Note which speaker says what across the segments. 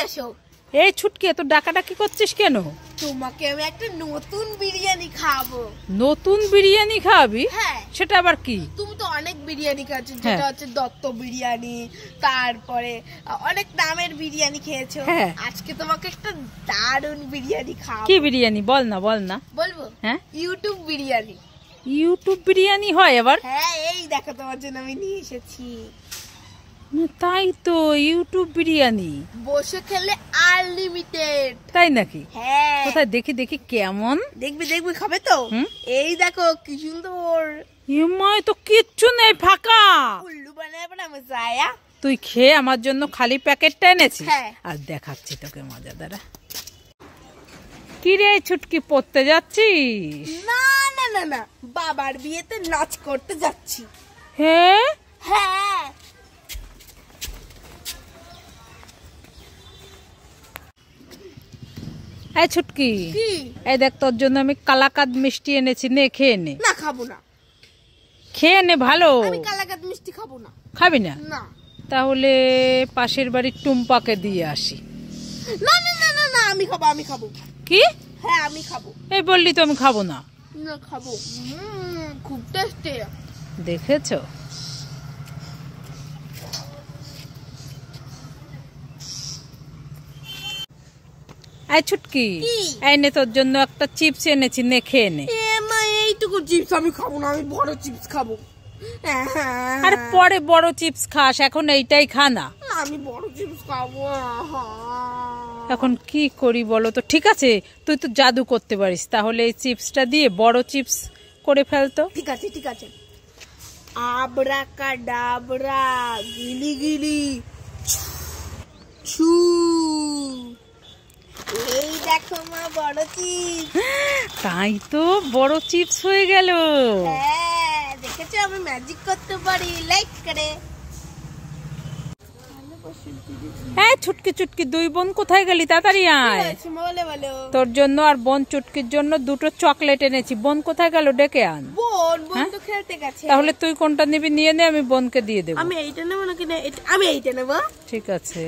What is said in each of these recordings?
Speaker 1: এসো।
Speaker 2: এই ছুটকি, তো ডাকাডাকি করছিস কেন?
Speaker 1: তোমাকে আমি একটা নতুন বিরিয়ানি খাওয়াবো।
Speaker 2: নতুন বিরিয়ানি খাওয়াবি?
Speaker 1: হ্যাঁ।
Speaker 2: সেটা আবার কি?
Speaker 1: তুমি তো অনেক বিরিয়ানি খাচ্ছ, যেটা হচ্ছে দত্ত বিরিয়ানি, তারপরে অনেক নামের বিরিয়ানি খেয়েছো। আজকে তোমাকে একটা দারুণ বিরিয়ানি খাওয়াবো।
Speaker 2: কি বিরিয়ানি? বল না বল না।
Speaker 1: বলবো? হ্যাঁ, ইউটিউব বিরিয়ানি।
Speaker 2: ইউটিউব বিরিয়ানি হয় আবার?
Speaker 1: হ্যাঁ, এই দেখো তোমার জন্য আমি নিয়ে এসেছি।
Speaker 2: তাই তো, ইউটিউব বিরিয়ানি
Speaker 1: বসে খেলে আনলিমিটেড।
Speaker 2: তাই নাকি?
Speaker 1: হ্যাঁ।
Speaker 2: কোথায় দেখি দেখি কেমন।
Speaker 1: দেখবি দেখবি, খাবে তো? এই দেখো কি সুন্দর।
Speaker 2: ইমাই, তো কিচ্ছু নেই, ফাঁকা।
Speaker 1: উল্লু বানায় বানায় যায়া।
Speaker 2: তুই খেয়ে আমার জন্য খালি প্যাকেটটা এনেছিস?
Speaker 1: হ্যাঁ।
Speaker 2: আর দেখাচ্ছি তোকে মজা। দ্বারা কি রে ছুটকি, পড়তে যাচ্ছিস?
Speaker 1: না না না না, বাবার বিয়েতে নাচ করতে যাচ্ছি।
Speaker 2: হ্যাঁ
Speaker 1: হ্যাঁ।
Speaker 2: এই ছুটকি, এই দেখ তোর জন্য আমি কালাকাদ মিষ্টি এনেছি, নে খেয়ে নে।
Speaker 1: না, খাবো না।
Speaker 2: খেয়ে নে, ভালো।
Speaker 1: আমি কালাকাদ মিষ্টি খাবো না।
Speaker 2: খাবি না?
Speaker 1: না।
Speaker 2: তাহলে পাশের বাড়ির টুম্পাকে দিয়ে আসি।
Speaker 1: না না না না না, আমি খাবো, আমি খাবো।
Speaker 2: কি?
Speaker 1: হ্যাঁ, আমি খাবো।
Speaker 2: এই বললি তো আমি খাবো না।
Speaker 1: না, খাবো। খুব টেস্টি।
Speaker 2: দেখেছো? এই ছুটকি, এই নে তোর জন্য একটা চিপস এনেছি, নে খেয়ে নে।
Speaker 1: এইটুকু চিপস আমি খাবো না, আমি বড় চিপস খাবো।
Speaker 2: আরে পরে বড় চিপস খাস, এখন এইটাই খা না।
Speaker 1: আমি বড় চিপস খাবো।
Speaker 2: এখন কি করি বলো তো? ঠিক আছে, তুই তো জাদু করতে পারিস, তাহলে এই চিপসটা দিয়ে বড় চিপস করে ফেলতো।
Speaker 1: ঠিক আছে ঠিক আছে। আবরাকাডাবরা, গিলি গিলি ছু। এই দেখো মা, বড় চিপস।
Speaker 2: তাই তো, বড় চিপস হয়ে গেল।
Speaker 1: হ্যাঁ, দেখেছো আমি ম্যাজিক করতে পারি। লাইক করে।
Speaker 2: হ্যাঁ ছুটকি চুটকি, দুই বোন কোথায় গেলি? তাড়াতাড়ি আয়। তোর জন্য আর বোন চুটকির জন্য দুটো চকলেট এনেছি। বোন কোথায় গেল? ডেকে আন।
Speaker 1: বোন তো খেলতে গেছে।
Speaker 2: তাহলে তুই কোনটা নিবি নিয়ে নে, আমি বোনকে দিয়ে দেবো।
Speaker 1: আমি এইটা নেবো নাকি? না, আমি এইটা নেবো।
Speaker 2: ঠিক আছে।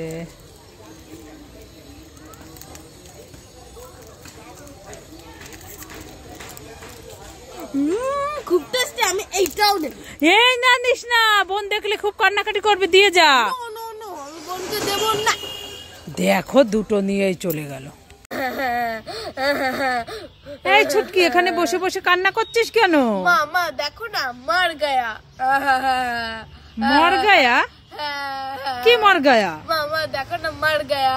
Speaker 1: খুব টেস্টি, আমি এইটাও নেব।
Speaker 2: এই না, নিস না, বোন দেখলে খুব কান্নাকাটি করবে, দিয়ে যা।
Speaker 1: আমি বোনকে দেবো না।
Speaker 2: দেখো, দুটো নিয়েই চলে গেল। এই ছুটকি, এখানে বসে বসে কান্না করছিস কেন?
Speaker 1: মা দেখো না, মর গয়া।
Speaker 2: মর গয়া? কি মর গয়া?
Speaker 1: মামা দেখো না, মর গয়া।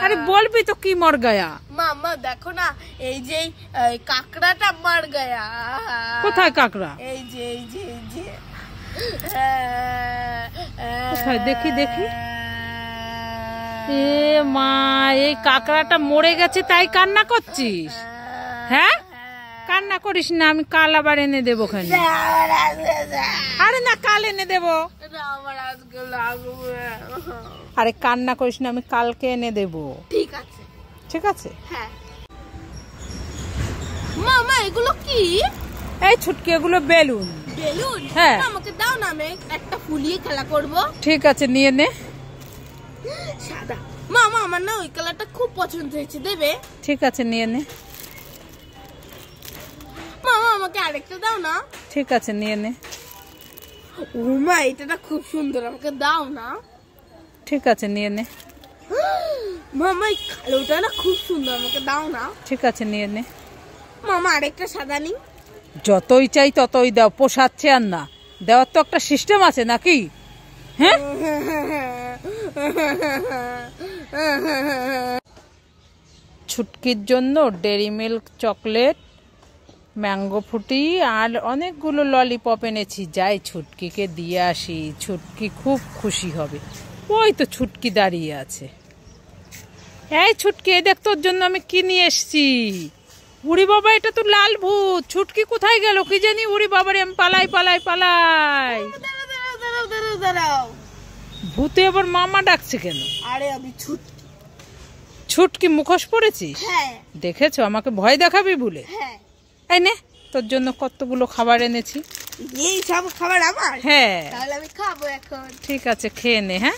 Speaker 2: আরে বলবি তো কি মর গয়া?
Speaker 1: মামা দেখো না, এই যে কাকড়াটা মর গয়া।
Speaker 2: কোথায় কাকড়া?
Speaker 1: এই যে এই যে এই যে।
Speaker 2: কোথায় দেখি দেখি। এ মা, এই কাকড়াটা মরে গেছে তাই কান্না করছিস? হ্যাঁ, কান্না করিস না, আমি কাল আবার এনে দেবো খানি। আরে না, কাল এনে দেবো। আরে কান্না করিস না, আমি কালকে এনে দেবো।
Speaker 1: ঠিক আছে
Speaker 2: ঠিক আছে।
Speaker 1: হ্যাঁ। মামা এগুলো কি?
Speaker 2: এই ছুটকি, এগুলো বেলুন।
Speaker 1: বেলুন?
Speaker 2: হ্যাঁ।
Speaker 1: আমাকে দাও না, আমি একটা ফুলিয়ে খেলা করব।
Speaker 2: ঠিক আছে, নিয়ে নে।
Speaker 1: সাদা। মামা আমার না ওই কালারটা খুব পছন্দ হয়েছে, দেবে?
Speaker 2: ঠিক আছে, নিয়ে নে।
Speaker 1: মামা আমাকে আরেকটা দাও না।
Speaker 2: ঠিক আছে, নিয়ে নে।
Speaker 1: ও মা, এটা না খুব সুন্দর, আমাকে দাও না।
Speaker 2: ঠিক আছে, নিয়ে নে।
Speaker 1: মামা এই কালোটা না খুব সুন্দর, আমাকে দাও না।
Speaker 2: ঠিক আছে, নিয়ে নে।
Speaker 1: মামা আরেকটা সাদা নি।
Speaker 2: যতই চাই ততই দাও, পোষাচ্ছে আর না। দেওয়ার তো একটা সিস্টেম আছে নাকি? হ্যাঁ। ছুটকির জন্য Dairy Milk chocolate, mango Frooti আর অনেকগুলো ললিপপ এনেছি। যাই ছুটকিকে দিয়ে আসি, ছুটকি খুব খুশি হবে। ওই তো ছুটকি দাঁড়িয়ে আছে। এই ছুটকি, এই দেখ তোর জন্য আমি কি নিয়ে এসছি। উড়ি বাবা, এটা তো লাল ভূত। ছুটকি কোথায় গেল কি জানি? উড়ি বাবারে, আমি পালাই পালাই পালাই।
Speaker 1: দাঁড়াও,
Speaker 2: ভূতে আবার মামা ডাকছে কেন?
Speaker 1: আরে আমি ছুটকি।
Speaker 2: ছুটকি মুখোশ পড়েছিস?
Speaker 1: হ্যাঁ।
Speaker 2: দেখেছো, আমাকে ভয় দেখাবি বলে।
Speaker 1: হ্যাঁ।
Speaker 2: এই নে, তোর জন্য কতগুলো খাবার এনেছি।
Speaker 1: এই সব খাবার আমার?
Speaker 2: হ্যাঁ।
Speaker 1: তাহলে আমি খাবো এখন।
Speaker 2: ঠিক আছে, খেয়ে নে। হ্যাঁ।